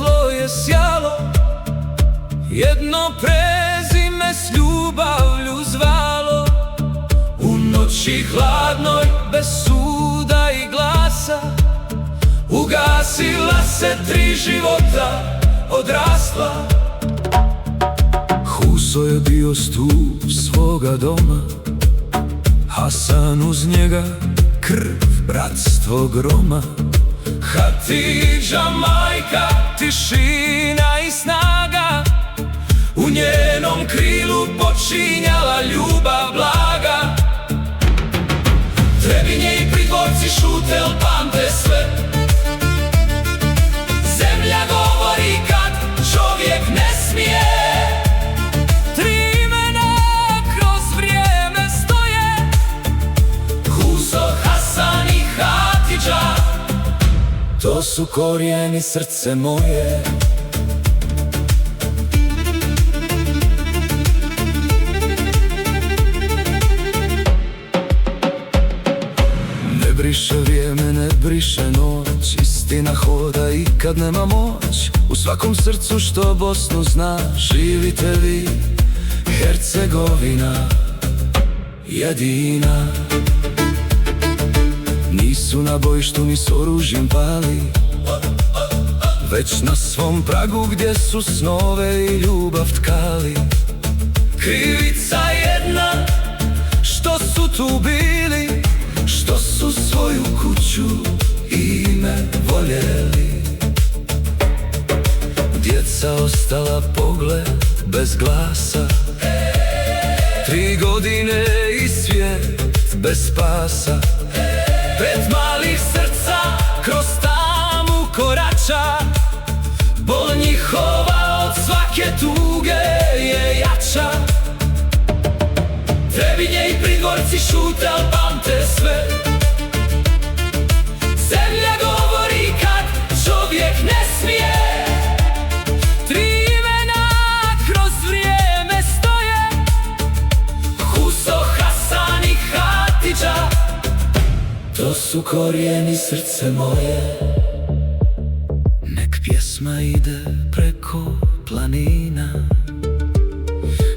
svjetlo je sjalo, jedno prezime s ljubavlju zvalo. U noći hladnoj, bez suda i glasa, ugasila se 3 života, odrasla. Huso je bio stup svoga doma, Hasan uz njega krv, bratstvo groma. Hatidža majka, tišina i snaga, u njenom krilu počinjala ljubav blaga. Trebinje i Pridvorci šute, al pamte sve. Zemlja govori kad čovjek ne smije. 3 imena kroz vrijeme stoje, Huso, Hasan i Hatidža. To su korijeni, srce moje. Ne briše vrijeme, ne briše noć, istina hoda i kad nema moć. U svakom srcu što Bosnu zna, živite vi, Hercegovina jedina. Nisu na bojištu ni s oružjem pali, već na svom pragu gdje su snove i ljubav tkali. Krivica jedna, što su tu bili, što su svoju kuću i ime voljeli. Djeca ostala pogled bez glasa, 3 godine i svijet bez spasa. 5 malih srca kroz tamu korača, bol njihova od svake tuge je jača. Trebinje i Pridvorci šute, al pamte sve. Zemlja govori kad čovjek ne smije. 3 imena kroz vrijeme stoje, Huso, Hasan i Hatidža. To su korijeni, srce moje. Nek pjesma ide preko planina,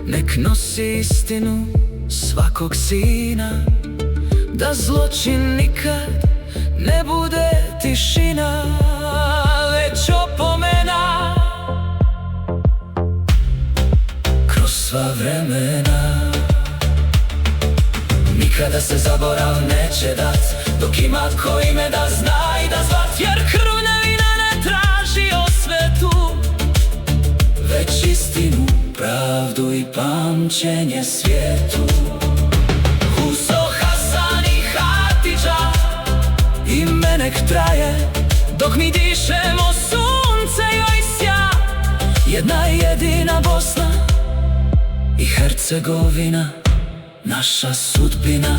nek nosi istinu svakog sina, da zločin nikad ne bude tišina, već opomena kroz sva vremena. Nikada se zaborav neće dat, dok ima ko ime da zna i da zvat. Jer krv nevina ne traži osvetu, već istinu, pravdu i pamćenje svijetu. Huso, Hasan i Hatidža, ime nek traje dok mi dišemo, sunce joj sja. Jedna jedina Bosna i Hercegovina, naša sudbina.